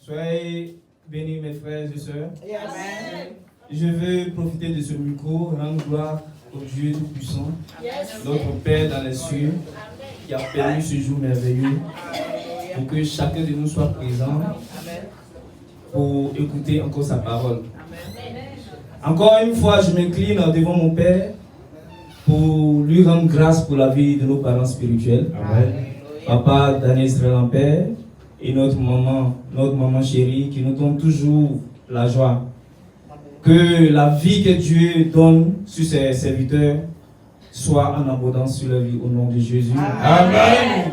Soyez bénis mes frères et sœurs. Amen. Je veux profiter de ce micro, rendre gloire au Dieu Tout-Puissant, notre Père dans les cieux, qui a permis ce jour merveilleux pour que chacun de nous soit présent pour écouter encore sa parole. Encore une fois, je m'incline devant mon Père pour lui rendre grâce pour la vie de nos parents spirituels. Amen. Papa Daniel Israël en Père et notre maman chérie qui nous donne toujours la joie. Que la vie que Dieu donne sur ses serviteurs soit en abondance sur la vie au nom de Jésus. Amen.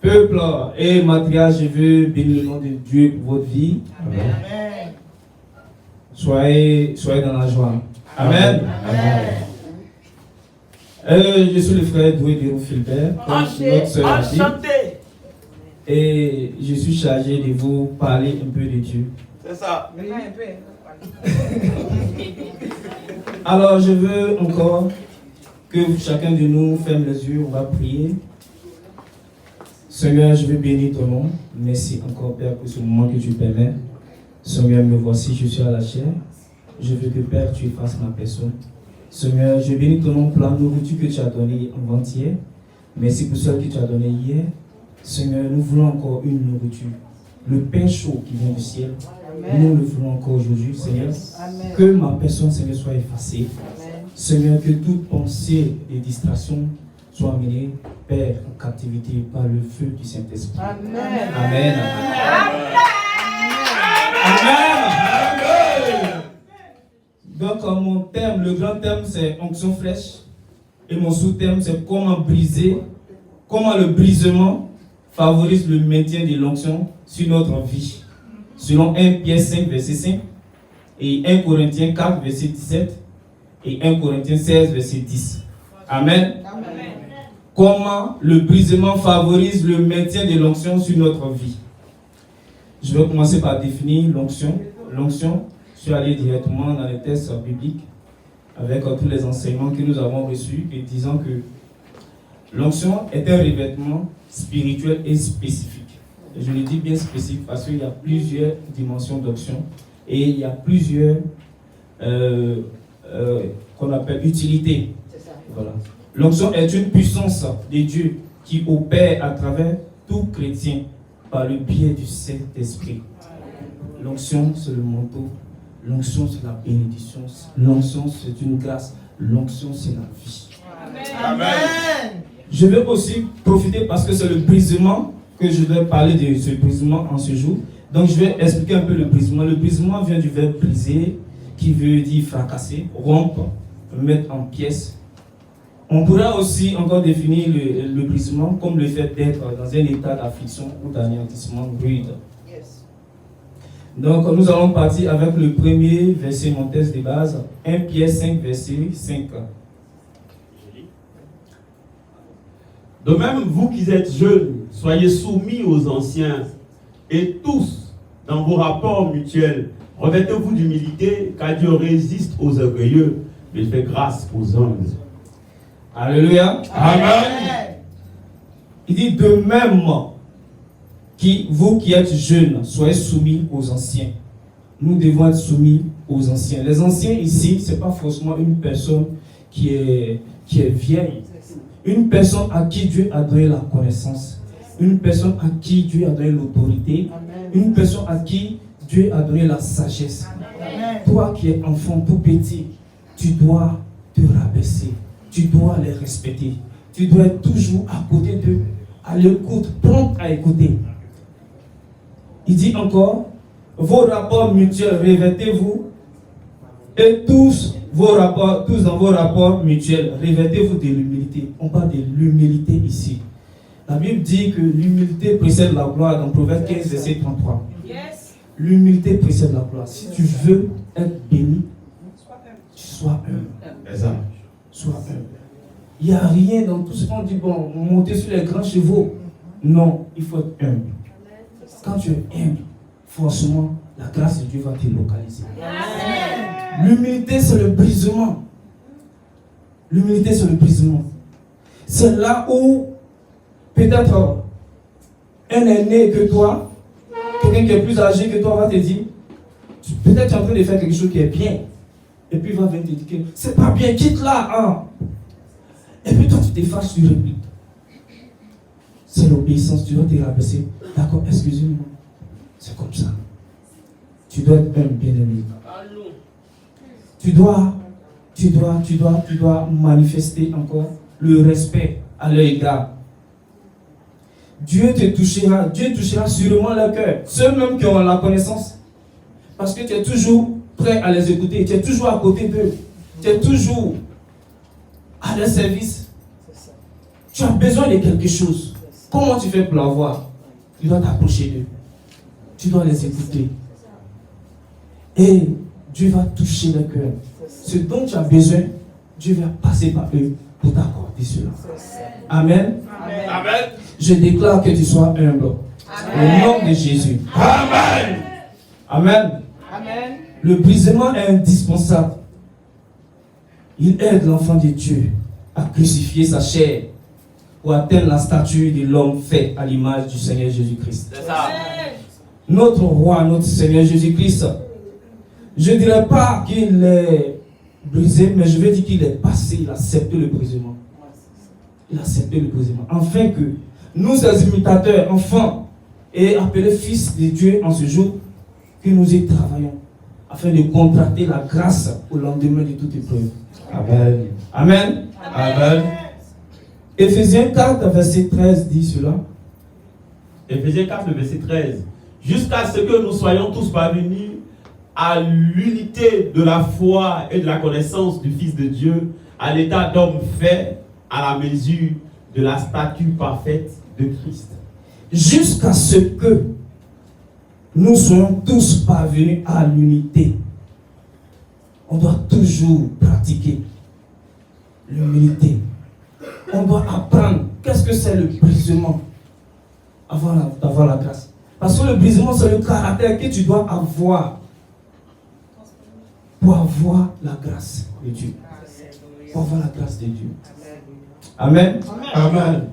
Peuple et matriarche, je veux bénir le nom de Dieu pour votre vie. Amen. Soyez dans la joie. Amen. Je suis le frère Doué de Philbert, notre sœur a dit, et je suis chargé de vous parler un peu de Dieu. C'est ça. Alors je veux encore que chacun de nous ferme les yeux, on va prier. Seigneur, je veux bénir ton nom. Merci encore Père pour ce moment que tu permets. Seigneur, me voici, je suis à la chair. Je veux que Père, tu effaces ma personne. Seigneur, je bénis ton nom pour la nourriture que tu as donnée avant-hier. Merci pour celle que tu as donnée hier. Seigneur, nous voulons encore une nourriture. Le pain chaud qui vient du ciel. Amen. Nous le voulons encore aujourd'hui, Seigneur. Amen. Que ma personne, Seigneur, soit effacée. Amen. Seigneur, que toute pensée et distraction soit amenée, Père, en captivité par le feu du Saint-Esprit. Amen. Amen. Amen. Donc, mon thème, le grand thème, c'est onction fraîche. Et mon sous-thème, c'est comment briser, comment le brisement favorise le maintien de l'onction sur notre vie. Selon 1 Pierre 5, verset 5, et 1 Corinthiens 4, verset 17, et 1 Corinthiens 16, verset 10. Amen. Amen. Comment le brisement favorise le maintien de l'onction sur notre vie. Je vais commencer par définir l'onction. L'onction, je suis allé directement dans les textes bibliques avec tous les enseignements que nous avons reçus et disant que l'onction est un revêtement spirituel et spécifique. Et je le dis bien spécifique parce qu'il y a plusieurs dimensions d'onction et il y a plusieurs qu'on appelle utilités. Voilà. L'onction est une puissance de Dieu qui opère à travers tout chrétien par le biais du Saint-Esprit. L'onction, c'est le manteau. L'onction, c'est la bénédiction. L'onction, c'est une grâce. L'onction, c'est la vie. Amen. Amen. Je vais aussi profiter parce que c'est le brisement que je vais parler de ce brisement en ce jour. Donc, je vais expliquer un peu le brisement. Le brisement vient du verbe briser, qui veut dire fracasser, rompre, mettre en pièces. On pourra aussi encore définir le brisement comme le fait d'être dans un état d'affliction ou d'anéantissement rude. Donc, nous allons partir avec le premier verset, mon texte de base, 1 Pierre 5, verset 5. De même, vous qui êtes jeunes, soyez soumis aux anciens, et tous, dans vos rapports mutuels, revêtez-vous d'humilité, car Dieu résiste aux orgueilleux, mais fait grâce aux humbles. Alléluia. Amen. Il dit de même, vous qui êtes jeunes, soyez soumis aux anciens. Nous devons être soumis aux anciens. Les anciens ici, ce n'est pas forcément une personne qui est vieille. Une personne à qui Dieu a donné la connaissance. Une personne à qui Dieu a donné l'autorité. Une personne à qui Dieu a donné la sagesse. Amen. Toi qui es enfant tout petit, tu dois te rabaisser. Tu dois les respecter. Tu dois être toujours à côté d'eux, à l'écoute, prompt à écouter. Il dit encore, vos rapports mutuels, revêtez-vous, et tous dans vos rapports mutuels, revêtez-vous de l'humilité. On parle de l'humilité ici. La Bible dit que l'humilité précède la gloire dans Proverbe 15, verset 33. Yes. L'humilité précède la gloire. Si tu veux être béni, tu sois humble. Sois humble. Il n'y a rien dans tout ce qu'on dit, bon, monter sur les grands chevaux. Non, il faut être humble. Quand tu es humble, forcément, la grâce de Dieu va te localiser. Amen. L'humilité, c'est le brisement. L'humilité, c'est le brisement. C'est là où, peut-être, un aîné que toi, quelqu'un qui est plus âgé que toi va te dire, peut-être tu es en train de faire quelque chose qui est bien. Et puis il va venir te dire que c'est pas bien, quitte là. Hein. Et puis toi tu te fâches, tu répliques. C'est l'obéissance, tu dois te rabaisser. D'accord, excusez-moi. C'est comme ça. Tu dois être un bien-aimé. Tu dois manifester encore le respect à leur égard. Dieu touchera sûrement leur cœur. Ceux-mêmes qui ont la connaissance. Parce que tu es toujours prêt à les écouter. Tu es toujours à côté d'eux. Tu es toujours à leur service. Tu as besoin de quelque chose. Comment tu fais pour l'avoir? Tu dois t'approcher d'eux. Tu dois les écouter. Et Dieu va toucher le cœur. Ce dont tu as besoin, Dieu va passer par eux pour t'accorder cela. Amen. Amen. Amen. Je déclare que tu sois humble. Au nom de Jésus. Amen. Amen. Amen. Le brisement est indispensable. Il aide l'enfant de Dieu à crucifier sa chair pour atteindre la stature de l'homme fait à l'image du Seigneur Jésus-Christ. C'est ça. Notre roi, notre Seigneur Jésus-Christ, je ne dirais pas qu'il est brisé, mais je vais dire qu'il est passé, il a accepté le brisement. Il a accepté le brisement. Afin que nous, ses imitateurs, enfants, et appelés fils de Dieu en ce jour, que nous y travaillons, afin de contracter la grâce au lendemain de toute épreuve. Amen. Amen. Amen. Éphésiens 4, verset 13 dit cela. Éphésiens 4, verset 13. Jusqu'à ce que nous soyons tous parvenus à l'unité de la foi et de la connaissance du Fils de Dieu, à l'état d'homme fait à la mesure de la stature parfaite de Christ. Jusqu'à ce que nous soyons tous parvenus à l'unité. On doit toujours pratiquer l'humilité. On doit apprendre qu'est-ce que c'est le brisement avant d'avoir la grâce. Parce que le brisement, c'est le caractère que tu dois avoir pour avoir la grâce de Dieu. Pour avoir la grâce de Dieu. Amen. Amen.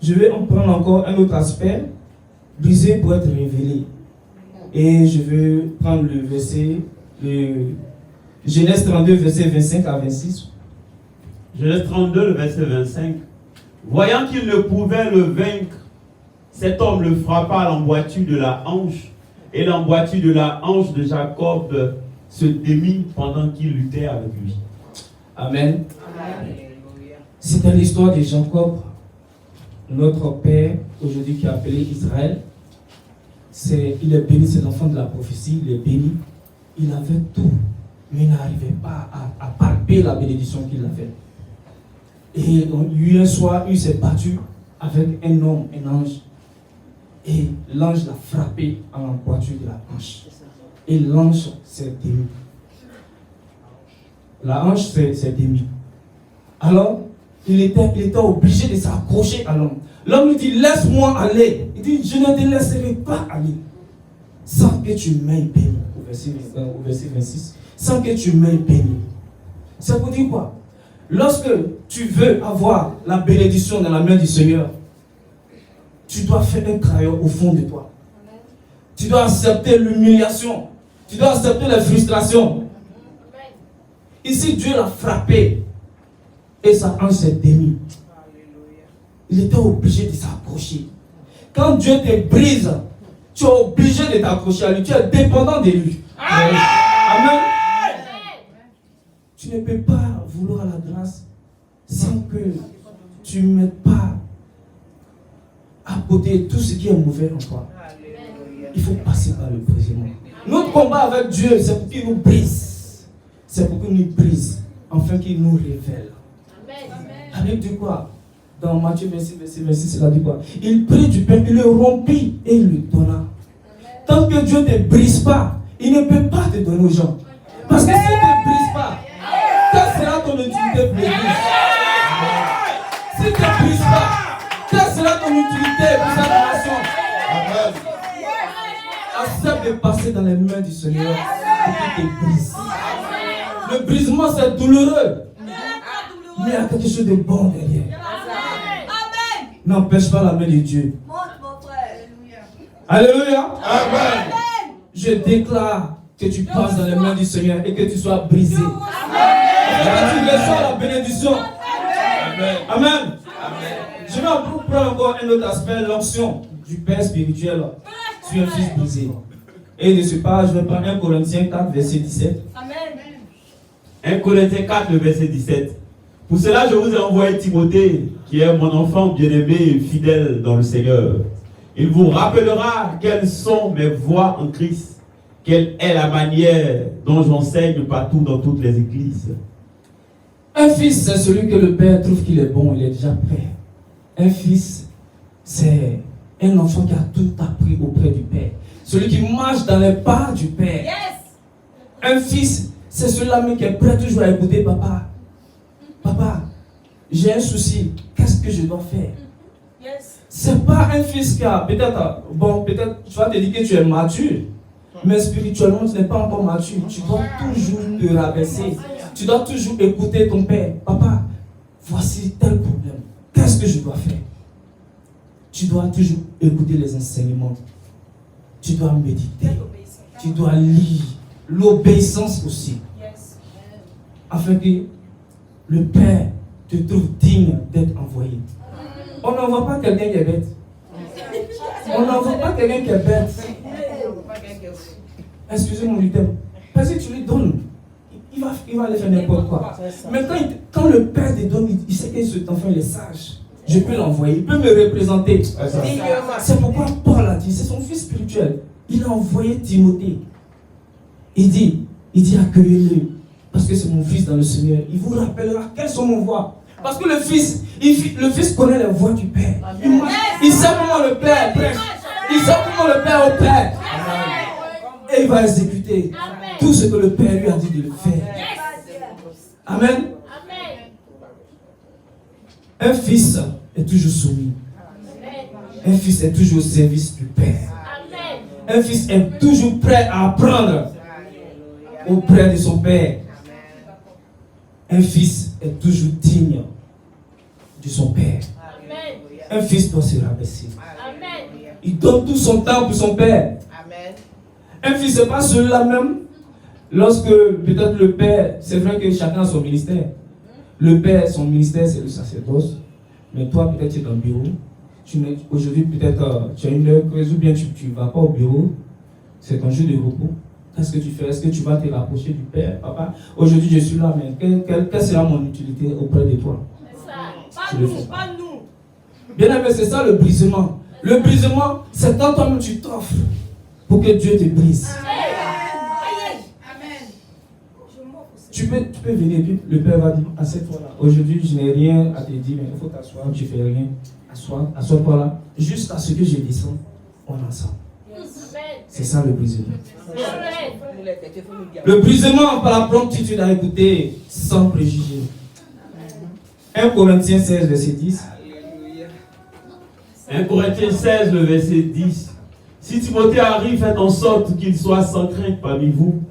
Je vais en prendre encore un autre aspect. Briser pour être révélé. Et je vais prendre le verset, Genèse 32, verset 25 à 26. Genèse 32, le verset 25. Voyant qu'il ne pouvait le vaincre, cet homme le frappa à l'emboîture de la hanche, et l'emboîture de la hanche de Jacob se démit pendant qu'il luttait avec lui. Amen. C'était l'histoire de Jacob, notre père, aujourd'hui qui est appelé Israël. Il est béni, c'est l'enfant de la prophétie, il est béni. Il avait tout, mais il n'arrivait pas à palper la bénédiction qu'il avait. Et lui, un soir, il s'est battu avec un homme, un ange. Et l'ange l'a frappé à l'emboîture de la hanche. Et l'ange s'est démis. La hanche s'est démis. Alors, il était obligé de s'accrocher à l'homme. L'homme lui dit, laisse-moi aller. Il dit, je ne te laisserai pas aller. Sans que tu m'aies béni. Au verset 26. Sans que tu m'aies béni. Ça veut dire quoi? Lorsque tu veux avoir la bénédiction dans la main du Seigneur, tu dois faire un crayon au fond de toi. Tu dois accepter l'humiliation. Tu dois accepter la frustration. Ici, Dieu l'a frappé. Et sa hanche s'est démise. Il était obligé de s'accrocher. Quand Dieu te brise, tu es obligé de t'accrocher à lui. Tu es dépendant de lui. Amen. Amen. Tu ne peux pas vouloir la grâce sans que tu ne mettes pas à côté tout ce qui est mauvais en toi. Il faut passer par le brisement. Notre combat avec Dieu, c'est pour qu'il nous brise. C'est pour qu'il nous brise, afin qu'il nous révèle. Avec du quoi? Dans Matthieu 26, verset 26, cela dit quoi? Il prit du pain, il le rompit et il le donna. Tant que Dieu ne te brise pas, il ne peut pas te donner aux gens. Parce que s'il ne te brise pas, quelle sera ton utilité pour l'Église? S'il ne te brise pas, quelle sera ton utilité pour cette nation? Accepte de passer dans les mains du Seigneur pour qu'il te brise. Le brisement, c'est douloureux. Mais il y a quelque chose de bon derrière. N'empêche pas la main de Dieu. Alléluia. Amen. Je déclare que tu passes dans les mains du Seigneur et que tu sois brisé. Et que tu reçois la bénédiction. Amen. Amen. Je vais prendre encore un autre aspect, l'onction du Père spirituel sur un fils brisé. Et de ce pas, je vais prendre 1 Corinthiens 4, verset 17. Amen. 1 Corinthiens 4, le verset 17. Pour cela, je vous ai envoyé Timothée, qui est mon enfant bien-aimé et fidèle dans le Seigneur. Il vous rappellera quelles sont mes voies en Christ, quelle est la manière dont j'enseigne partout dans toutes les églises. Un fils, c'est celui que le Père trouve qu'il est bon, il est déjà prêt. Un fils, c'est un enfant qui a tout appris auprès du Père. Celui qui marche dans les pas du Père. Yes. Un fils, c'est celui-là même qui est prêt toujours à écouter papa. Papa, j'ai un souci, qu'est-ce que je dois faire? Yes. C'est pas un fils qui a, peut-être tu vas te dire que tu es mature, mais spirituellement tu n'es pas encore mature. Tu dois toujours te rabaisser. Tu dois toujours écouter ton père. Papa, voici tel problème. Qu'est-ce que je dois faire? Tu dois toujours écouter les enseignements. Tu dois méditer. Tu dois lire. L'obéissance aussi. Yes. Afin que le Père te trouve digne d'être envoyé. On n'envoie pas quelqu'un qui est bête. On n'envoie pas quelqu'un qui est bête. Excusez-moi du terme. Parce que tu lui donnes, il va aller faire n'importe quoi. Mais quand le Père te donne, il sait que cet enfant il est sage. Je peux l'envoyer, il peut me représenter. C'est pourquoi Paul a dit, c'est son fils spirituel. Il a envoyé Timothée. Il dit accueillez-le. Parce que c'est mon fils dans le Seigneur. Il vous rappellera quelles sont mes voies. Parce que le fils connaît les voies du Père. Il sait comment le Père prêche. Il sait comment le Père opère. Et il va exécuter tout ce que le Père lui a dit de le faire. Amen. Un fils est toujours soumis. Un fils est toujours au service du Père. Un fils est toujours prêt à apprendre auprès de son Père. Un fils est toujours digne de son Père. Un fils doit se rabaisser. Il donne tout son temps pour son Père. Un fils, c'est pas celui-là même. Lorsque peut-être le Père, c'est vrai que chacun a son ministère. Le Père, son ministère, c'est le sacerdoce. Mais toi, peut-être tu es dans le bureau. Aujourd'hui, peut-être tu as une heure creuse ou bien tu ne vas pas au bureau. C'est ton jour de repos. Qu'est-ce que tu fais? Est-ce que tu vas te rapprocher du Père? Papa, aujourd'hui je suis là, mais quelle sera mon utilité auprès de toi? C'est ça. Pas nous. Bien aimé, c'est ça le brisement. Le brisement, c'est quand toi-même tu t'offres pour que Dieu te brise. Amen. Tu peux venir, puis le Père va dire, assieds-toi là. Aujourd'hui, je n'ai rien à te dire, mais il faut t'asseoir, tu ne fais rien. Assois-toi là. Jusqu'à ce que je descende, on est ensemble. C'est ça le brisement. Le brisement par la promptitude à écouter sans préjugés. 1 Corinthiens 16, verset 10. 1 Corinthiens 16, le verset 10. Si Timothée arrive, faites en sorte qu'il soit sans crainte parmi vous,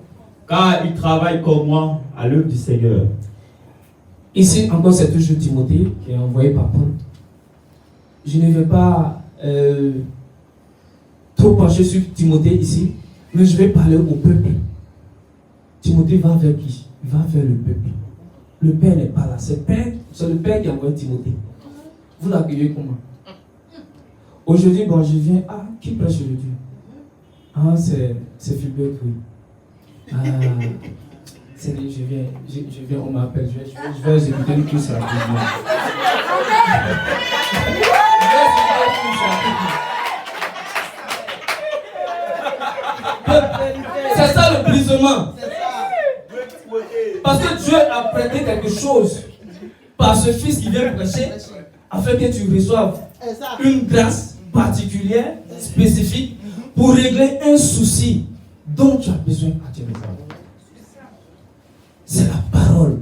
car il travaille comme moi à l'œuvre du Seigneur. Ici encore, c'est toujours Timothée qui est envoyé par Paul. Je ne vais pas trop pencher sur Timothée ici, mais je vais parler au peuple. Timothée va vers qui? Il va vers le peuple. Le Père n'est pas là. C'est le Père qui a envoyé Timothée. Vous l'accueillez comment? Aujourd'hui, je viens. Ah, qui prêche aujourd'hui? Ah, c'est Philbert, oui. Ah, je viens, on m'appelle. Je vais exécuter une cuisse rapidement. C'est ça le brisement. Parce que Dieu a prêté quelque chose par ce fils qui vient prêcher afin que tu reçoives une grâce particulière, spécifique, pour régler un souci dont tu as besoin actuellement. C'est la parole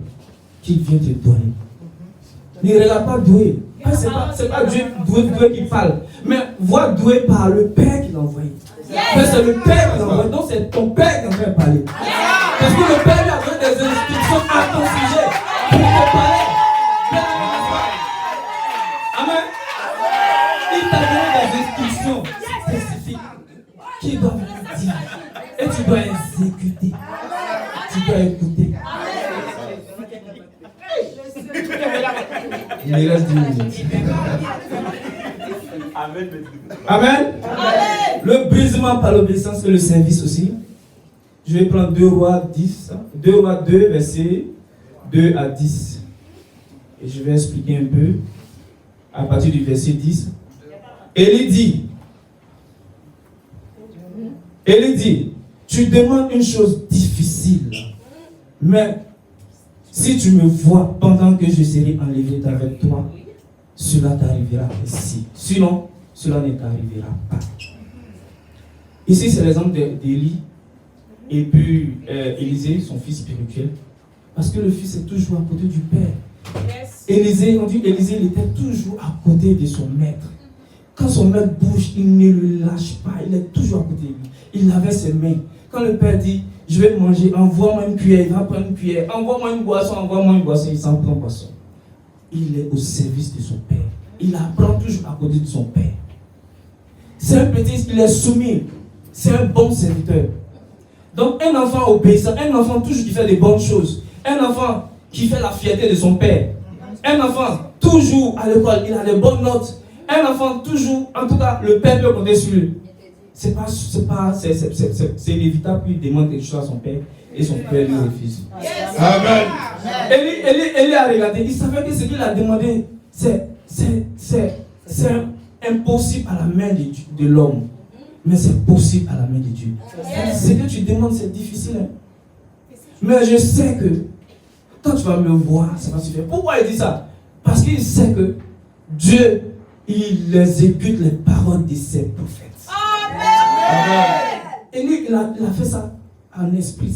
qu'il vient te donner. Ne regarde pas doué. C'est pas Dieu doué qui parle, mais vois doué par le Père qui l'a envoyé. C'est le Père qui l'a envoyé, donc c'est ton Père qui est en train de parler. Parce que le Père lui a donné des instructions à ton sujet pour te parler. Amen. Il t'a donné des instructions spécifiques. qui doit venir dire. Et tu dois exécuter. Tu dois écouter. Il me reste 10 minutes. Amen. Amen. Le brisement par l'obéissance et le service aussi. Je vais prendre 2 Rois 10, 2 Rois 2, verset 2 à 10. Et je vais expliquer un peu à partir du verset 10. Élie dit, tu demandes une chose difficile, mais si tu me vois pendant que je serai enlevé d'avec toi, cela t'arrivera ici. Sinon, cela ne t'arrivera pas. Ici, c'est l'exemple d'Élie et puis Élisée, son fils spirituel. Parce que le fils est toujours à côté du père. Yes. Élisée, on dit Élisée, il était toujours à côté de son maître. Quand son maître bouge, il ne le lâche pas. Il est toujours à côté de lui. Il avait ses mains. Quand le père dit, je vais manger, envoie-moi une cuillère, il va prendre une cuillère. Envoie-moi une boisson, il s'en prend boisson. Il est au service de son père. Il apprend toujours à côté de son père. C'est un petit, il est soumis. C'est un bon serviteur. Donc un enfant obéissant, un enfant toujours qui fait des bonnes choses, un enfant qui fait la fierté de son père, un enfant toujours à l'école, il a les bonnes notes, un enfant toujours, en tout cas, le père peut compter sur lui. C'est inévitable qu'il demande quelque chose à son père et son père lui refuse. Amen. Élie a regardé, il savait que ce qu'il a demandé, c'est impossible à la main de l'homme, mais c'est possible à la main de Dieu. Ce que tu demandes, c'est difficile. Hein? Mais je sais que quand tu vas me voir, ça va se faire. Pourquoi il dit ça? Parce qu'il sait que Dieu, il exécute les paroles de ses prophètes. Amen. Et lui, il a fait ça en esprit.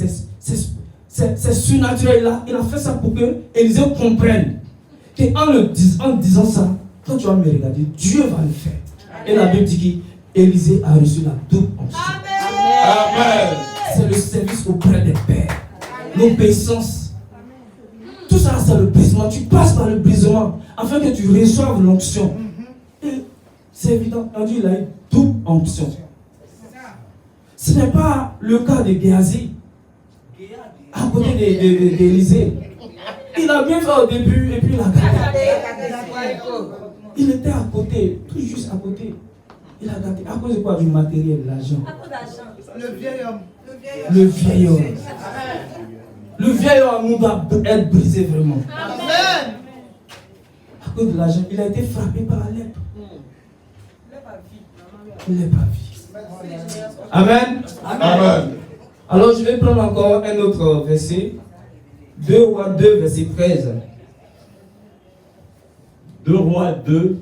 C'est surnaturel. Il a fait ça pour que Élisée comprenne qu'en disant ça, quand tu vas me regarder, Dieu va le faire. Et la Bible dit qu'Élisée a reçu la double onction. Amen. C'est le service auprès des pères. L'obéissance. Tout ça, c'est le brisement. Tu passes par le brisement afin que tu reçoives l'onction. Et c'est évident. On dit, il a une double onction. Ce n'est pas le cas de Géasi, à côté d'Élisée. Il a bien fait au début et puis il a gâté. Il était à côté, tout juste à côté. Il a gâté. À cause de quoi? Du matériel, de l'argent. À cause d'argent. Le vieil homme. Le vieil homme. Le vieil homme nous doit être brisé vraiment. Amen. À cause de l'argent, il a été frappé par la lèpre. Il n'est pas vie. Amen. Amen. Alors je vais prendre encore un autre verset. 2 Rois 2, verset 13. 2 Rois 2.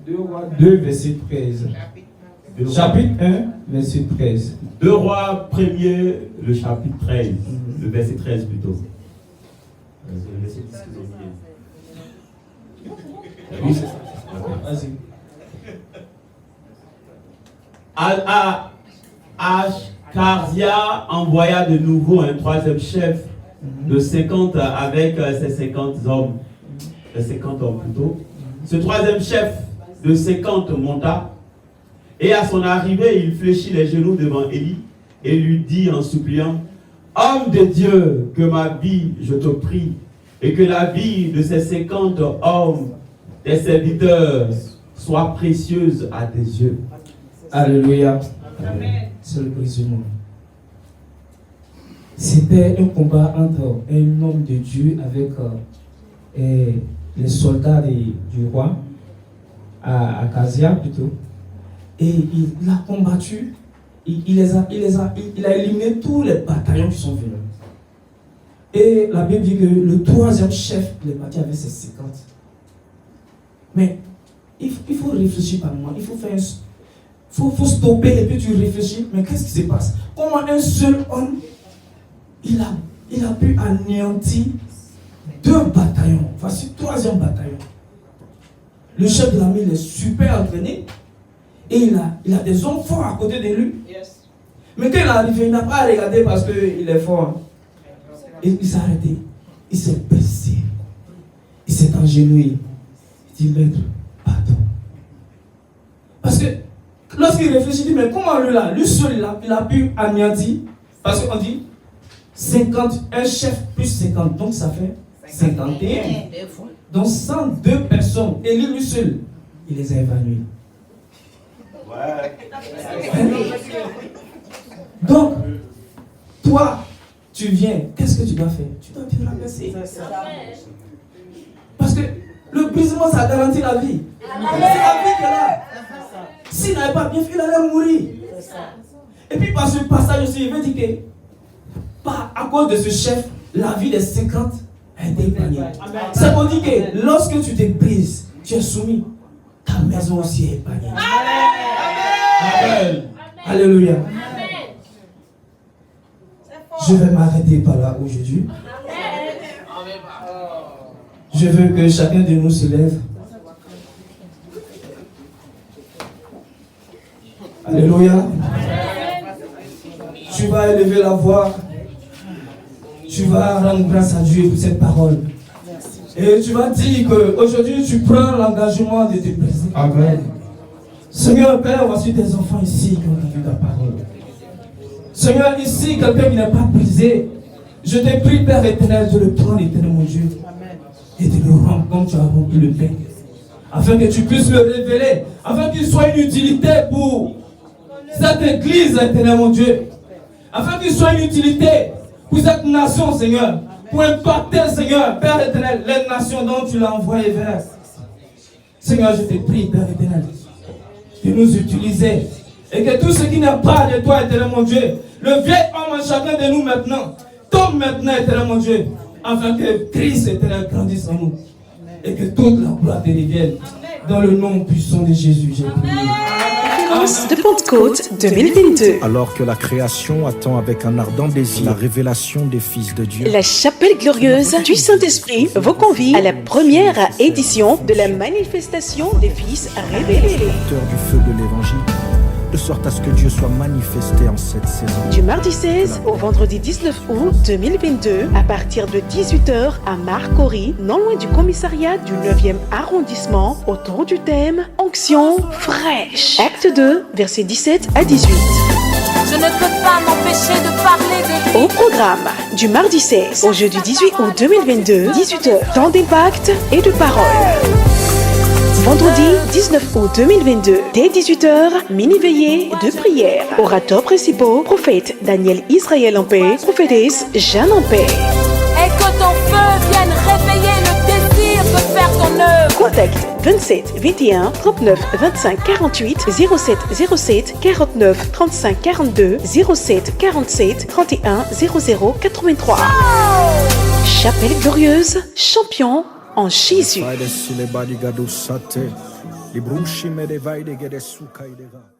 2 Rois 2, verset 13. Chapitre 1, verset 13. 2 Rois 1er, le chapitre 13. Le verset 13 plutôt. Le verset 10 qu'ils ont mis. Oui, c'est ça. Vas-y. Achkarzia envoya de nouveau un troisième chef de 50 avec ses 50 hommes. 50 hommes plutôt. Ce troisième chef de 50 monta et à son arrivée, il fléchit les genoux devant Élie et lui dit en suppliant: Homme de Dieu, que ma vie, je te prie, et que la vie de ces 50 hommes, des serviteurs, soit précieuse à tes yeux. Alléluia. Amen. C'est le brisement. C'était un combat entre un homme de Dieu avec les soldats du roi, à Akazia plutôt. Et il a combattu, il a éliminé tous les bataillons qui sont venus. Et la Bible dit que le troisième chef de parti avait ses 50. Mais il faut réfléchir par moment, il faut faire faut stopper et puis tu réfléchis, mais qu'est-ce qui se passe? Comment un seul homme, il a pu anéantir 2 bataillons, voici 3e bataillon. Le chef de l'armée, il est super entraîné et il a des hommes forts à côté de lui. Mais quand il est arrivé, il n'a pas regardé parce qu'il est fort. Et il s'est arrêté, il s'est brisé, il s'est agenouillé. Il dit: Maître, pardon. Parce que Lorsqu'il réfléchit, il dit, mais comment lui seul, il a pu anéantir? Parce qu'on dit 50, un chef plus 50, donc ça fait 51. Donc 102 personnes, et lui seul, il les a évanouis. Donc, toi, tu viens, qu'est-ce que tu dois faire? Tu dois dire merci. Parce que le brisement, ça garantit la vie. C'est la vie qu'elle a. S'il n'avait pas bien fait, il allait mourir. Et puis par ce passage aussi, il veut dire que à cause de ce chef, la vie des 50 a été épargnée. Ça veut dire que lorsque tu te brises, tu es soumis, ta maison aussi est épargnée. Amen. Alléluia. Je vais m'arrêter par là aujourd'hui. Je veux que chacun de nous se lève. Alléluia. Tu vas élever la voix. Tu vas rendre grâce à Dieu pour cette parole. Et tu vas dire qu'aujourd'hui tu prends l'engagement de te briser. Amen. Seigneur Père, voici tes enfants ici qui ont entendu ta parole. Seigneur, ici, quelqu'un qui n'est pas brisé, je te prie, Père éternel, de le prendre, éternel mon Dieu, et de le rendre comme tu as rempli le pain, afin que tu puisses le révéler, afin qu'il soit une utilité pour cette église, éternel mon Dieu, afin qu'il soit une utilité pour cette nation, Seigneur, pour impacter, Seigneur, Père éternel, les nations dont tu l'as envoyé vers. Seigneur, je te prie, Père éternel, de nous utiliser. Et que tout ce qui n'est pas de toi, éternel mon Dieu, le vieil homme en chacun de nous maintenant, tombe maintenant, éternel mon Dieu, afin que Christ, éternel, grandisse en nous. Et que toute la gloire te revienne. Dans le nom puissant de Jésus, j'ai prié. Conférence de Pentecôte 2022. Alors que la création attend avec un ardent désir la révélation des fils de Dieu, La chapelle glorieuse du Saint-Esprit vous convie à la première édition de la manifestation des fils révélés. porteur du feu de l'évangile, de sorte à ce que Dieu soit manifesté en cette saison. Du mardi 16 au vendredi 19 août 2022, à partir de 18h à Marcory, non loin du commissariat du 9e arrondissement, autour du thème Onction fraîche. Acte 2, versets 17 à 18. Je ne peux pas m'empêcher de parler de lui. Au programme, du mardi 16 au jeudi 18 août 2022, 18h, temps d'impact et de parole. Vendredi 19 août 2022, dès 18h, mini-veillée de prière. Orateurs principaux, prophète Daniel Israël en paix, prophétesse Jeanne en paix. Et que ton feu vienne réveiller le désir de faire ton œuvre. Contact 27 21 39 25 48 07 07 49 35 42 07 47 31 00 83. Chapelle glorieuse, champion en Jésus. Vai descer le badigado sate, librushi me de vai de gede suka idega.